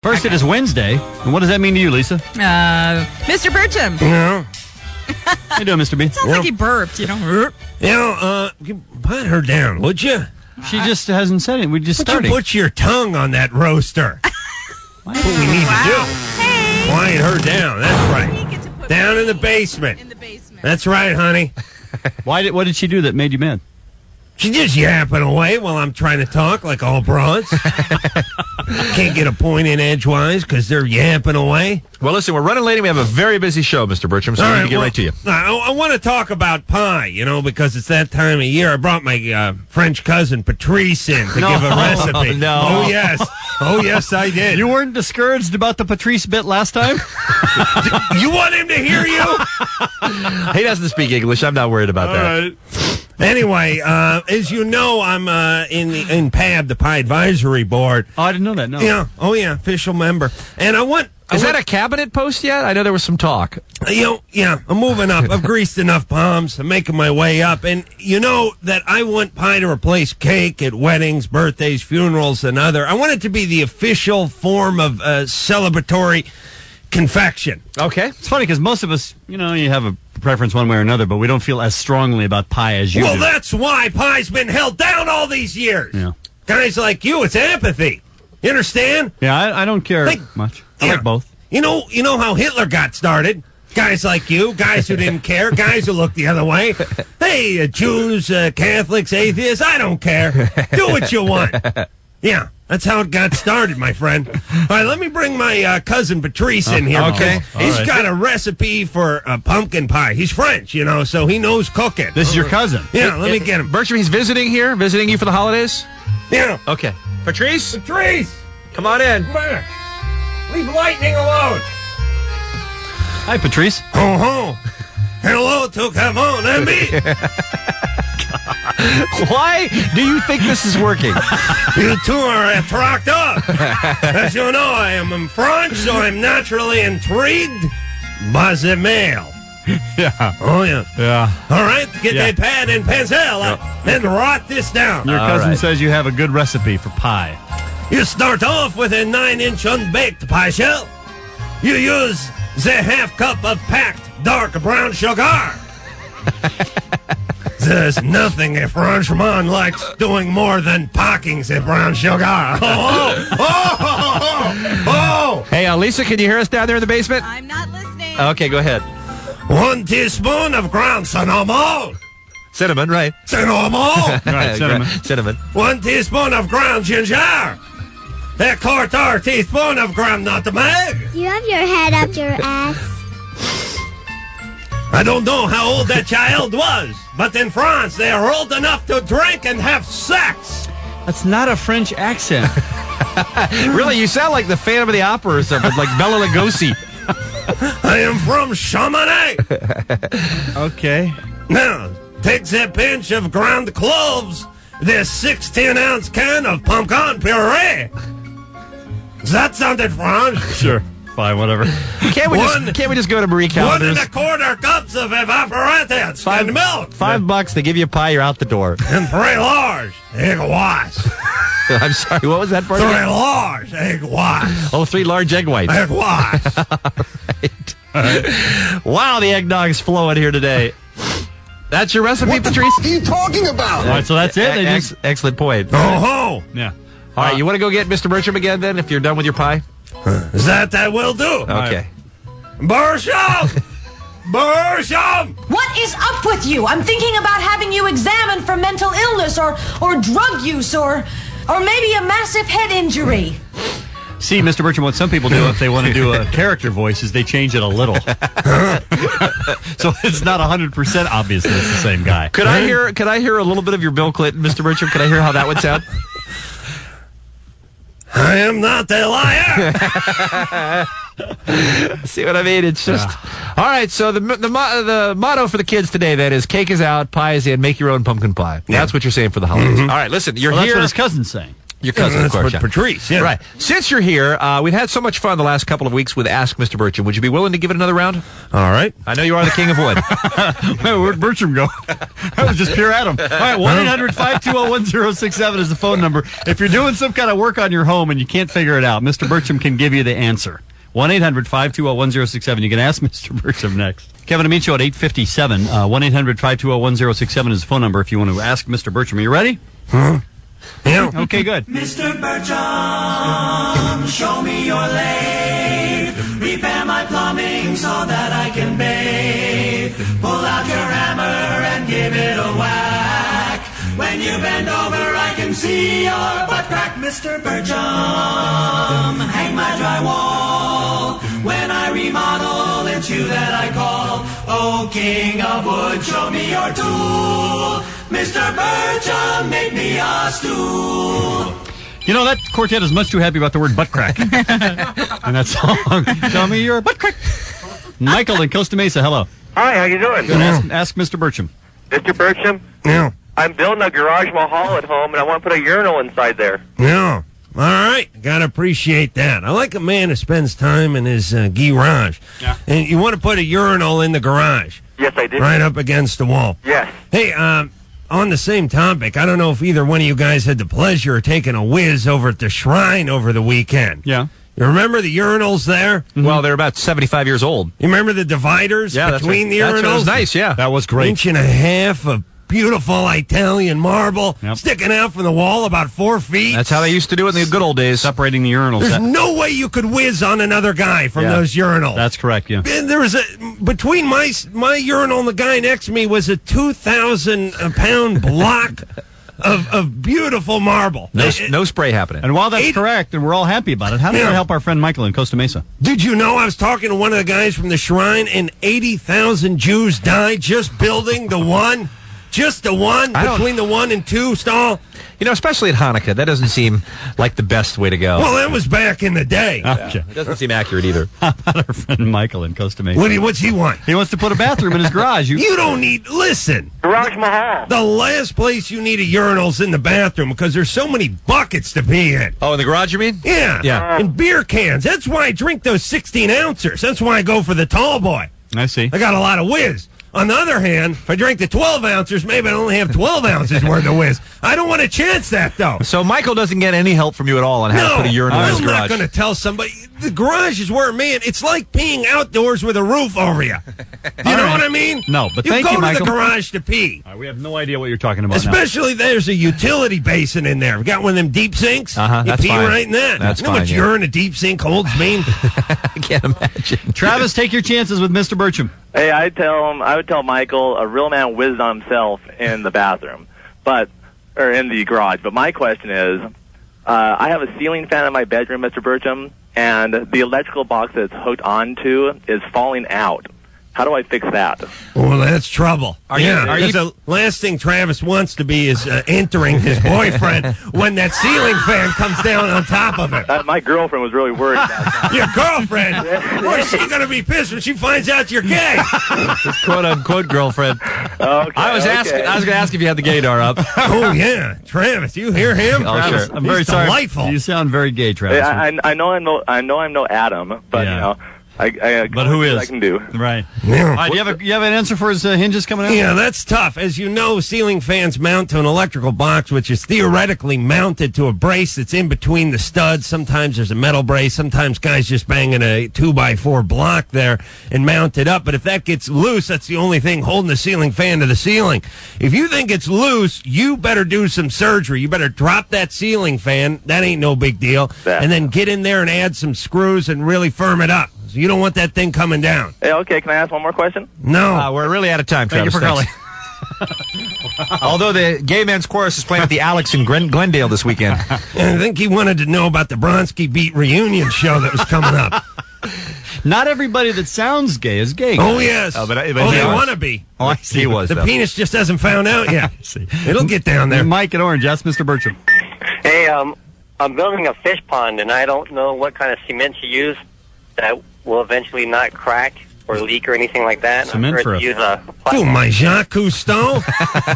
First, it is Wednesday. And what does that mean to you, Lisa? Mr. Birchum. Yeah. How you doing, Mr. B? Sounds like he burped, you know. Put her down, would you? She just hasn't said it. We just started. Put your tongue on that roaster. That's what we need to do. Hey. Quiet her down. That's right. Down in the basement. That's right, honey. What did she do that made you mad? She's just yapping away while I'm trying to talk like all broads. Can't get a point in edgewise because they're yapping away. Well, listen, we're running late and we have a very busy show, Mr. Birchum, so we need to get right to you. I want to talk about pie, because it's that time of year. I brought my French cousin Patrice in to give a recipe. No. Oh, yes. Oh, yes, I did. You weren't discouraged about the Patrice bit last time? You want him to hear you? He doesn't speak English. I'm not worried about that. All right. Anyway, as you know, I'm in PAB, the Pie Advisory Board. Oh, I didn't know that, no. Yeah. Oh, yeah, official member. And Is that a cabinet post yet? I know there was some talk. Yeah, I'm moving up. I've greased enough palms. I'm making my way up. And you know that I want pie to replace cake at weddings, birthdays, funerals, and other. I want it to be the official form of celebratory confection. Okay. It's funny because most of us, you have a preference one way or another, but we don't feel as strongly about pie as you do. Well, that's why pie's been held down all these years. Yeah. Guys like you, it's apathy. You understand? Yeah, I don't care much. I like both. You know how Hitler got started? Guys like you, guys who didn't care, guys who looked the other way. Hey, Jews, Catholics, atheists, I don't care. Do what you want. Yeah, that's how it got started, my friend. All right, let me bring my cousin Patrice in here. Okay. He's got a recipe for pumpkin pie. He's French, so he knows cooking. This is your cousin. Yeah, let me get him. Birchum, he's visiting you for the holidays? Yeah. Okay. Patrice? Patrice! Come on in. Come here. Leave lightning alone. Hi, Patrice. Oh, hello to come on and me. Why do you think this is working? You two are attractive. As you know, I am French, so I'm naturally intrigued by the male. Yeah. Oh, yeah. Yeah. All right, get that pad and pencil and write this down. Your cousin right. says you have a good recipe for pie. You start off with a 9-inch unbaked pie shell. You use the half cup of packed dark brown sugar. There's nothing a Frenchman likes doing more than packing the brown sugar. Oh! Hey, Lisa, can you hear us down there in the basement? I'm not listening. Okay, go ahead. 1 teaspoon of ground cinnamon. Cinnamon, right. Cinnamon. Right, cinnamon. Cinnamon. 1 teaspoon of ground ginger. A quarter teaspoon of ground nutmeg. Do you have your head up your ass? I don't know how old that child was, but in France, they are old enough to drink and have sex. That's not a French accent. Really, you sound like the Phantom of the Opera or something, like Bela Lugosi. I am from Chamonix. Okay. Now, take that pinch of ground cloves, this 16-ounce can of pumpkin puree. That sounded French. Sure. Fine, whatever. Can't we just go to Marie Callender's? 1 1/4 cups of evaporated skimmed milk. $5, they give you a pie, you're out the door. And 3 large egg whites. I'm sorry, what was that part? 3 large egg whites. Oh, 3 large egg whites. Egg whites. All right. Wow, the eggnog's flowing here today. That's your recipe, Patrice? What are you talking about? All right, so that's it. Excellent point. Oh-ho. Yeah. All right, you want to go get Mr. Birchum again then, if you're done with your pie? That I will do. Okay. Birchum! Birchum! What is up with you? I'm thinking about having you examined for mental illness or drug use or maybe a massive head injury. See, Mr. Birchum, what some people do if they want to do a character voice is they change it a little. So it's not 100% obvious that it's the same guy. Could I hear a little bit of your Bill Clinton, Mr. Birchum? Could I hear how that would sound? I am not a liar. See what I mean? It's just... All right, so the motto for the kids today, then, is cake is out, pie is in, make your own pumpkin pie. Yeah. That's what you're saying for the holidays. All right, listen, you're Well, here... that's what his cousin's saying. Your cousin, That's of course. Patrice, yeah. Right. Since you're here, we've had so much fun the last couple of weeks with Ask Mr. Birchum. Would you be willing to give it another round? All right. I know you are the king of wood. Where'd Birchum go? That was just pure Adam. All right, 1-800-520-1067 is the phone number. If you're doing some kind of work on your home and you can't figure it out, Mr. Birchum can give you the answer. 1-800-520-1067. You can ask Mr. Birchum next. Kevin Amicio at 8:57. 1-800-520-1067 is the phone number if you want to ask Mr. Birchum. Are you ready? Yeah. Okay, good. Mr. Birchum, show me your lathe. Repair my plumbing so that I can bathe. Pull out your hammer and give it a whack. When you bend over, I can see your butt crack. Mr. Birchum, hang my drywall. When I remodel, it's you that I call. Oh, king of wood, show me your tool. Mr. Birchum, make me a stool. You know, that quartet is much too happy about the word butt crack. And that song, show me your butt crack. Michael in Costa Mesa, hello. Hi, how you doing? Good. Ask Mr. Birchum. Mr. Birchum? Yeah. I'm building a garage mahal at home, and I want to put a urinal inside there. Yeah. All right. Got to appreciate that. I like a man who spends time in his garage. Yeah. And you want to put a urinal in the garage. Yes, I did. Right up against the wall. Yes. Hey, on the same topic, I don't know if either one of you guys had the pleasure of taking a whiz over at the Shrine over the weekend. Yeah. You remember the urinals there? Well, they're about 75 years old. You remember the dividers between the urinals? That was nice, yeah. That was great. Inch and a half of beautiful Italian marble sticking out from the wall about 4 feet. That's how they used to do it in the good old days. Separating the urinals. There's no way you could whiz on another guy from those urinals. That's correct, yeah. And there was between my urinal and the guy next to me was a 2,000-pound block of beautiful marble. No spray happening. And while that's correct, and we're all happy about it, how did that help our friend Michael in Costa Mesa? Did you know I was talking to one of the guys from the Shrine, and 80,000 Jews died just building the one? Just the one between the 1 and 2 stall? You know, especially at Hanukkah, that doesn't seem like the best way to go. Well, that was back in the day. Okay. It doesn't seem accurate either. How about our friend Michael in Costa Mesa? What's he want? He wants to put a bathroom in his garage. You don't need... Listen. Garage mahal. The last place you need a urinal's in the bathroom because there's so many buckets to pee in. Oh, in the garage, you mean? Yeah. Yeah. And beer cans. That's why I drink those 16-ounces. That's why I go for the tall boy. I see. I got a lot of whiz. On the other hand, if I drink the 12 ounces, maybe I only have 12 ounces worth of whiz. I don't want to chance that, though. So Michael doesn't get any help from you at all on how to put a urinal in his I'm garage. not going to tell somebody. The garage is where, man, it's like peeing outdoors with a roof over you. You know what I mean? No, but you thank go you, to Michael. the garage to pee. We have no idea what you're talking about Especially there's a utility basin in there. We got one of them deep sinks. You that's pee fine. right in that. That's you know fine, what yeah. urine a deep sink holds mean? I can't imagine. now. Travis, take your chances with Mr. Birchum. Hey, I would tell Michael a real man whizzed on himself in the bathroom, or in the garage. But my question is, I have a ceiling fan in my bedroom, Mr. Birchum, and the electrical box that it's hooked onto is falling out. How do I fix that? Well, that's trouble. Are you- because the last thing Travis wants to be is entering his boyfriend when that ceiling fan comes down on top of it. My girlfriend was really worried about that. Your girlfriend? Where's she going to be pissed when she finds out you're gay? His quote-unquote girlfriend. Okay, I was going to ask if you had the gaydar up. Oh, yeah. Travis, you hear him? Oh, Travis, sure. I'm very he's sorry. delightful. You sound very gay, Travis. I know I'm no Adam, but Yeah. but who is? I can do. Right. Yeah. All right, you have an answer for his hinges coming out? Yeah, that's tough. As you know, ceiling fans mount to an electrical box, which is theoretically mounted to a brace that's in between the studs. Sometimes there's a metal brace. Sometimes guys just banging a 2x4 block there and mount it up. But if that gets loose, that's the only thing holding the ceiling fan to the ceiling. If you think it's loose, you better do some surgery. You better drop that ceiling fan. That ain't no big deal. And then get in there and add some screws and really firm it up. So you don't want that thing coming down. Hey, okay, can I ask one more question? No. We're really out of time, Thank Travis. you for calling. Although the Gay Men's Chorus is playing at the Alex in Glendale this weekend. And I think he wanted to know about the Bronski Beat reunion show that was coming up. Not everybody that sounds gay is gay. Oh, yes. Oh, but they he was. want to be. Oh, I see. He was, The though. penis just hasn't found out yet. See. It'll get down there. Mike at Orange, ask Mr. Birchum. Hey, I'm building a fish pond, and I don't know what kind of cement to use that will eventually not crack or leak or anything like that. Cement I'm for sure to use a Oh, plastic. my Jacques Cousteau?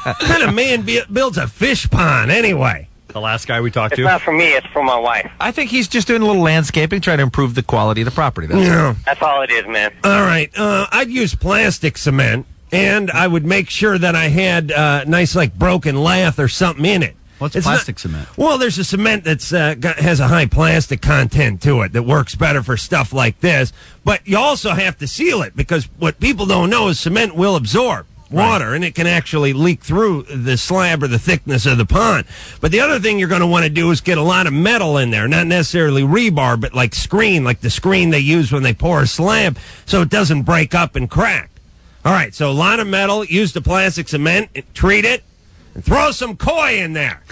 What kind of man builds a fish pond anyway? The last guy we talked It's to. not for me, it's for my wife. I think he's just doing a little landscaping, trying to improve the quality of the property. That's all. Yeah. That's all it is, man. All right. I'd use plastic cement, and I would make sure that I had nice, like, broken lath or something in it. What's It's plastic cement? Well, there's a cement that's has a high plastic content to it that works better for stuff like this. But you also have to seal it, because what people don't know is cement will absorb water, and it can actually leak through the slab or the thickness of the pond. But the other thing you're going to want to do is get a lot of metal in there, not necessarily rebar, but like screen, like the screen they use when they pour a slab, so it doesn't break up and crack. All right, so a lot of metal, use the plastic cement, treat it, and throw some koi in there.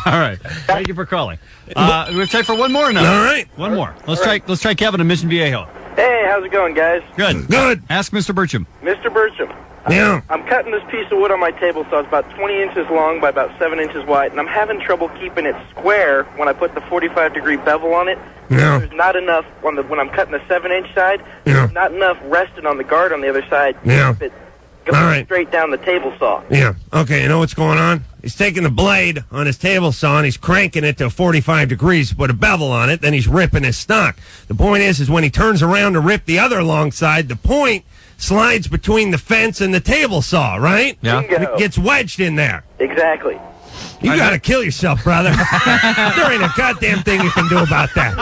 All right. Thank you for calling. We have time for one more now. All right. One more. Let's try Kevin in Mission Viejo. Hey, how's it going, guys? Good. Good. Ask Mr. Burcham. Mr. Birchum. Yeah. I'm cutting this piece of wood on my table saw. It's about 20 inches long by about 7 inches wide, and I'm having trouble keeping it square when I put the 45-degree bevel on it. Yeah. There's not enough when I'm cutting the 7-inch side. Yeah. There's not enough resting on the guard on the other side. Yeah. To keep it going All right. straight down the table saw. Yeah. Okay, you know what's going on? He's taking the blade on his table saw and he's cranking it to 45 degrees, put a bevel on it, then he's ripping his stock. The point is when he turns around to rip the other long side, the point slides between the fence and the table saw, right? Yeah. Bingo. It gets wedged in there. Exactly. You got to kill yourself, brother. There ain't a goddamn thing you can do about that.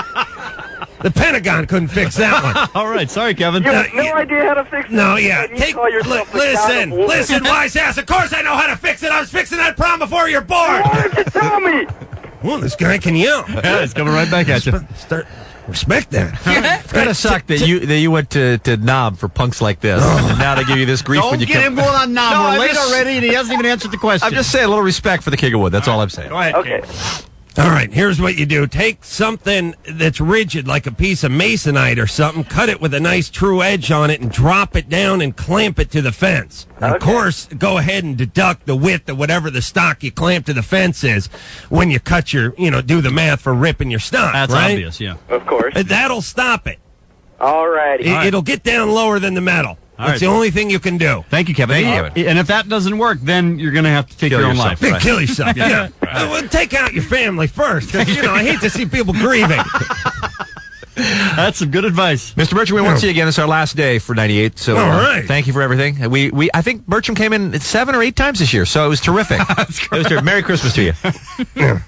The Pentagon couldn't fix that one. All right. Sorry, Kevin. You have no idea how to fix it. No, yeah. And you call yourself the God of war. Listen, wise ass. Of course I know how to fix it. I was fixing that problem before you're born. Why didn't you tell me? Well, this guy can yell. Yeah, it's coming right back at you. Start respect that. It's kind of sucked that you went to knob for punks like this, and now they give you this grief Don't when you get come. him going on now. No, We're I'm late just- already, and he hasn't even answered the question. I'm just saying a little respect for the King of Wood. That's all I'm saying. Go ahead. Okay. All right, here's what you do. Take something that's rigid, like a piece of masonite or something, cut it with a nice true edge on it, and drop it down and clamp it to the fence. And Of course, go ahead and deduct the width of whatever the stock you clamp to the fence is when you cut your, do the math for ripping your stock, That's right? obvious, yeah. Of course. That'll stop it. All righty. It'll get down lower than the metal. All That's right. the only thing you can do. Thank you, Kevin. Thank you, And if that doesn't work, then you're going to have to take Kill your own yourself. life. Then kill yourself. Yeah. Well, take out your family first. 'Cause, I hate to see people grieving. That's some good advice. Mr. Bircham, we want to see you again. It's our last day for 98. So All right. thank you for everything. I think Bircham came in 7 or 8 times this year, so it was terrific. It was terrific. Merry Christmas to you. Yeah.